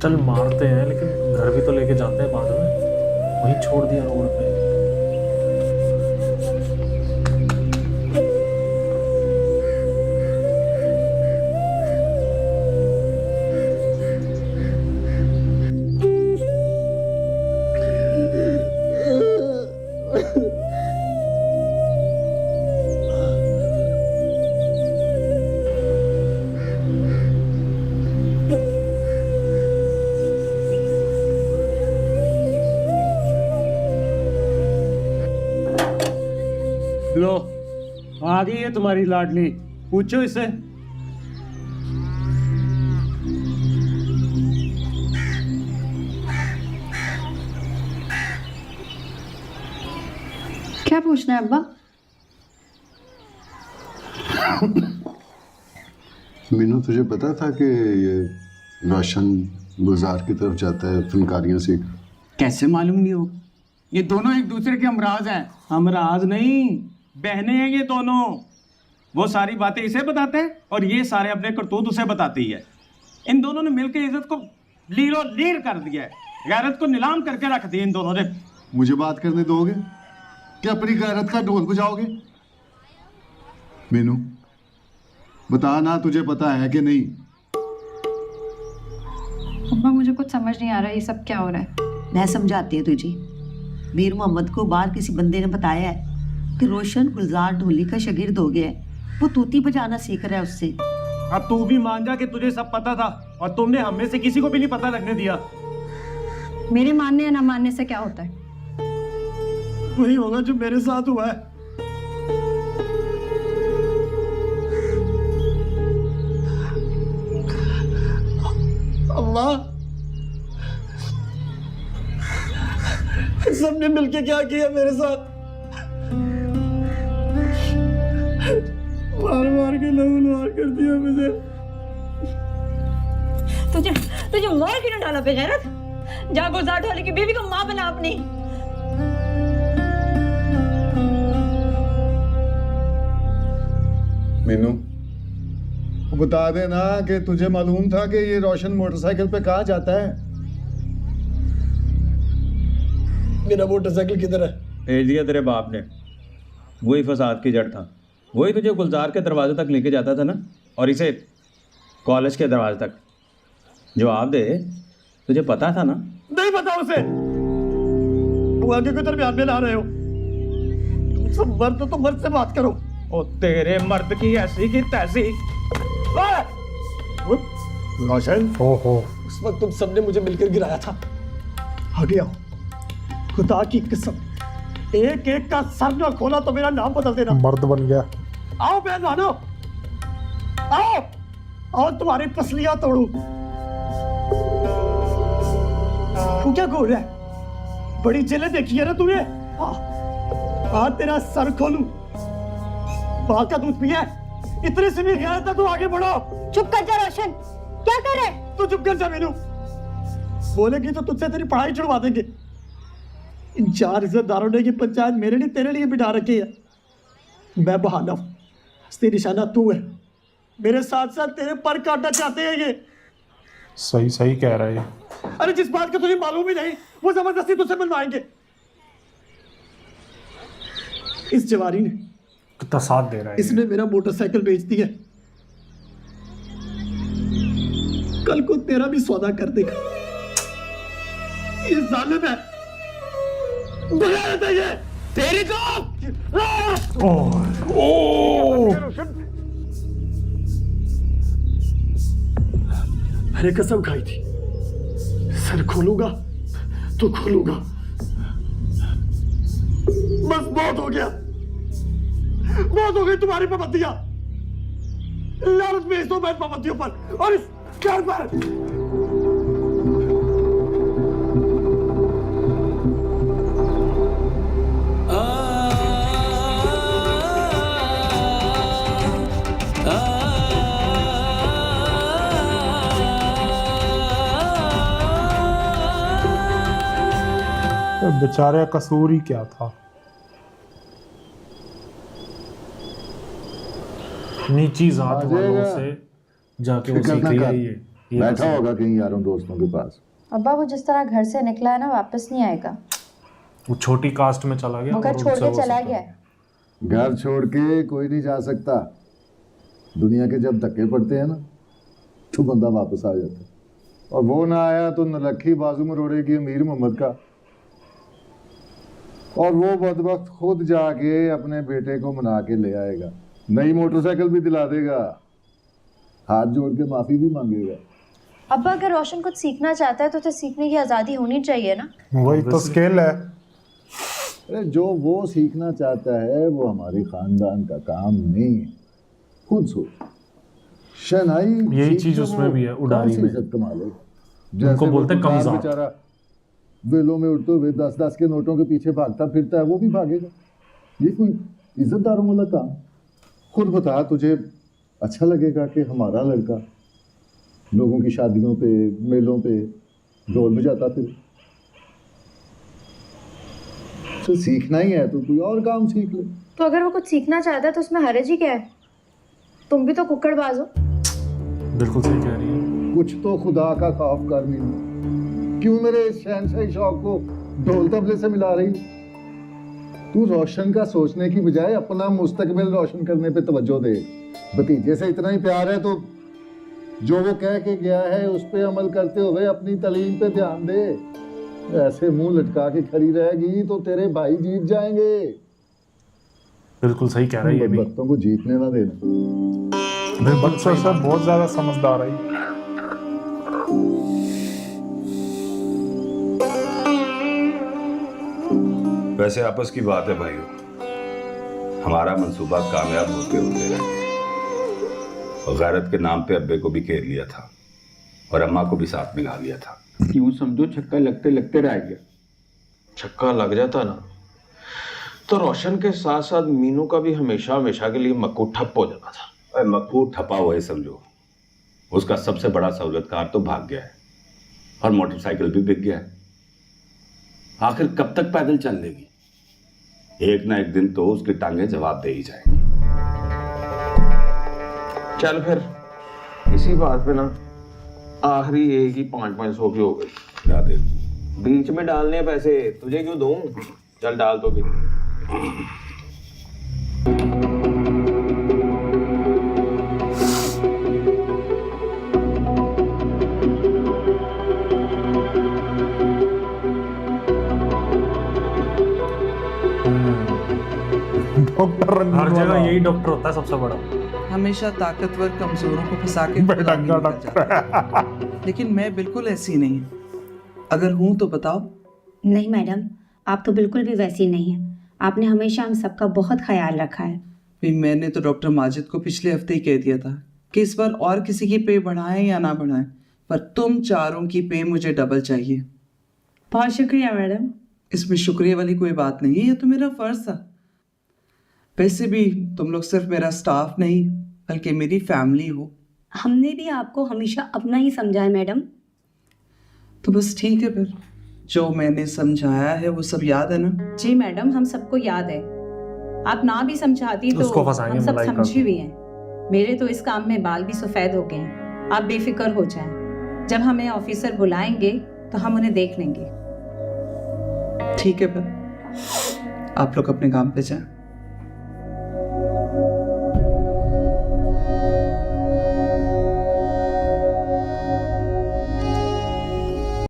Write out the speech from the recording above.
चल मारते हैं, लेकिन घर भी तो लेके जाते हैं बाद में, वहीं छोड़ दिया रोड पे। लो आ गई है तुम्हारी लाडली, पूछो इसे। क्या पूछना है अब्बा? मीनू, तुझे पता था कि ये रोशन गुलजार की तरफ जाता है फनकारियां सीख? कैसे मालूम नहीं हो? ये दोनों एक दूसरे के हमराज हैं। हमराज नहीं, बहनें हैं ये दोनों। वो सारी बातें इसे बताते हैं और ये सारे अपने करतूत उसे बताती है। इन दोनों ने मिलकर इज्जत को लीरो लीर कर दिया है, गैरत को नीलाम करके रख दिया इन दोनों ने। मुझे बात करने दोगे कि अपनी गैरत का ढोल बजाओगे? मीनू बता ना, तुझे पता है कि नहीं? अब्बा मुझे कुछ समझ नहीं आ रहा, ये सब क्या हो रहा है? मैं समझाती हूँ तुझे। मीर मोहम्मद को बाहर किसी बंदे ने बताया है कि रोशन गुलजार ढोली का शागिर्द हो गया है। वो तूती बजाना सीख रहा है उससे। अब तू भी मान जा कि तुझे सब पता था और तुमने हम में से किसी को भी नहीं पता लगने दिया। मेरे मानने या ना मानने से क्या होता है? वही होगा जो मेरे साथ हुआ है। अल्लाह, सबने मिलके क्या किया मेरे साथ? मार मार के लहूलुहान कर दिया मुझे। तुझे तुझे मार क्यों डाला बेगैरत? जा गुलजार ढोली की बीवी को मां बना अपनी। मीनू वो बता देना कि तुझे मालूम था कि ये रोशन मोटरसाइकिल पे कहाँ जाता है? मेरा मोटरसाइकिल किधर है? भेज दिया तेरे बाप ने। वही फसाद की जड़ था, वही तुझे गुलजार के दरवाजे तक लेके जाता था ना, और इसे कॉलेज के दरवाजे तक। जवाब दे, तुझे पता था ना? नहीं पता उसे। वो आगे को दरमियान में ला रहे हो। तुम सब मर्द हो तो मर्द से बात करो। ओ तेरे मर्द की ऐसी की तैसी। रोशन, ओहो, उस वक्त तुम सबने मुझे मिलकर गिराया था। आगे आओ, खुदा की कसम, एक एक का सर न खोला तो मेरा नाम बदल देना। मर्द बन गया। आओ पहलवानो, आओ और तुम्हारी पसलियां तोड़ू। तू क्या घूर रहा है? बड़ी जेलें देखी है ना तूने? आ तेरा सर खोलू। माँ का दूध पिया है? इतने से भी गया था। तू आगे बढ़ो। चुप कर जा रोशन, क्या कर रहे? तू चुप कर जा मीनू। बोलेगी तो तुझसे तेरी पढ़ाई छुड़वा देंगे। इन चार इज्जतदारों ने ये पंचायत मेरे लिए तेरे लिए बिठा रखी है। मैं बहाना हूं, असली निशाना तू है। मेरे साथ साथ तेरे पर काटना चाहते हैं ये। सही सही कह रहा है। अरे जिस बात का तुझे मालूम ही नहीं, वो जबरदस्ती तुझसे मिलवाएंगे। इस जवारी ने, कितना साथ दे रहा है। इसने मेरा मोटरसाइकिल बेच दिया। कल को तेरा भी सौदा कर देगा। ये जालिम है, बगावत है ये। तेरी को मैंने कसम खाई थी, सर खोलूंगा तो खोलूंगा। बस बहुत हो गया, बहुत हो गई तुम्हारी पाबंदियां। लानत भेज दो मैं पाबंदियों पर और इस घर पर। बेचारे का कसूर ही क्या था? नीची जात वालों से जाके वो सीख लिया ये। ये बैठा तो- होगा कहीं यारों दोस्तों के पास। अब्बा वो जिस तरह घर से निकला है ना वापस नहीं आएगा। वो छोटी कास्ट में चला गया वो घर और छोड़ उनसे के वो चला सब- गया है। घर छोड़ के कोई नहीं जा सकता। दुनिया के जब धक्के पड़ते हैं ना तो बंदा वापस आ जाता है। और वो ना आया तो नलखी बाजू मरोड़ेगी अमीर मोहम्मद का, और वो बदबख्त खुद जाके अपने बेटे को मना के ले आएगा, नई मोटरसाइकिल भी दिला देगा, हाथ जोड़ के माफी भी मांगेगा। अब्बा अगर रोशन कुछ सीखना चाहता है तो उसे सीखने की आज़ादी होनी चाहिए ना। वही तो स्केल है। अरे जो वो सीखना चाहता है वो हमारे खानदान का काम नहीं है। खुद सोच, शहनाई यही सीख चीज के उसमें वो भी है, उडारी कौन सी में। इज्जत कमा लेगा? उनको जैसे वो बोलते हैं दुकान कमज़ाद। बेचारा वेलों में उड़ते हुए 10-10 के नोटों के पीछे भागता फिरता है, वो भी भागेगा। ये कोई इज्जतदारों वाला काम? खुद बता, तुझे अच्छा लगेगा कि हमारा लड़का लोगों की शादियों पे, मेलों पे ढोल बजाता फिर? तो सीखना ही है तो कोई और काम सीख ले। तो अगर वो कुछ सीखना चाहता है तो उसमें हर्ज ही क्या है? तुम भी तो कुक्कड़बाज हो। बिल्कुल सही कह रही है। कुछ तो खुदा का खौफ कर मीनू, क्यों मेरे इस शहनशाही शौक को ढोल तबले से मिला रही? तू रोशन का सोचने की बजाय अपना मुस्तकबिल रोशन करने पे तवज्जो दे। भतीजे से इतना ही प्यार है तो जो वो कह के गया है उस पे अमल करते हुए अपनी तालीम पे ध्यान दे। ऐसे मुंह लटका के खड़ी रहेगी तो तेरे भाई जीत जाएंगे। बिल्कुल सही कह रही है ये भी। बच्चों को जीतने ना देना। बिल्कुल बच्चों सही से बात। बहुत ज्यादा समझदार है। वैसे आपस की बात है भाइयों, हमारा मंसूबा कामयाब होते होते रह गया और गैरत के नाम पे अब्बे को भी घेर लिया था और अम्मा को भी साथ मिला लिया था। यूं समझो छक्का लगते लगते रह गया। छक्का लग जाता ना तो रोशन के साथ साथ मीनू का भी हमेशा हमेशा के लिए मक्कू ठप हो जाना था। अरे मकबूल ठपा हुआ है समझो, उसका सबसे बड़ा सहूलतकार तो भाग गया है और मोटरसाइकिल भी बिक गया है। आखिर कब तक पैदल चल लेगी? एक ना एक दिन तो उसकी टांगें जवाब दे ही जाएंगी। चल फिर इसी बात पे ना आखिरी एक ही 500 की हो गई। क्या दे? बीच में डालने हैं पैसे, तुझे क्यों दूं? चल डाल तो भी। डॉक्टर हर जगह यही डॉक्टर होता है सबसे बड़ा। हमेशा ताकतवर कमजोरों को फंसा के खुद आगे बेटा निकल जाता है। लेकिन मैं बिल्कुल ऐसी नहीं। अगर हूं तो बताओ। नहीं मैडम, आप तो बिल्कुल भी वैसी नहीं है। आपने हमेशा हम सबका बहुत ख्याल रखा है। भाई मैंने तो डॉक्टर माजिद को पिछले हफ्ते ही कह दिया था कि इस बार और किसी की पे बढ़ाएं या ना बढ़ाएं, पर तुम चारों की पे मुझे डबल चाहिए। बहुत शुक्रिया मैडम। इसमें शुक्रिया वाली कोई बात नहीं है, ये तो मेरा फर्ज था। वैसे भी तुम लोग सिर्फ मेरा स्टाफ नहीं बल्कि मेरी फैमिली हो। हमने भी आपको हमेशा अपना ही समझा है मैडम। तो बस ठीक है, फिर जो मैंने समझाया है वो सब याद है ना? जी मैडम, हम सबको याद है। आप ना भी समझाती तो उसको फंसाएंगे हम सब मलाई का। समझे भी हैं। मेरे तो इस काम में बाल भी सफ़ेद हो गए हैं। आप बेफिक्र हो जाएं। जब हमें ऑफिसर बुलाएंगे तो हम उन्हें देख लेंगे। ठीक है, फिर आप लोग अपने काम पे जाएं।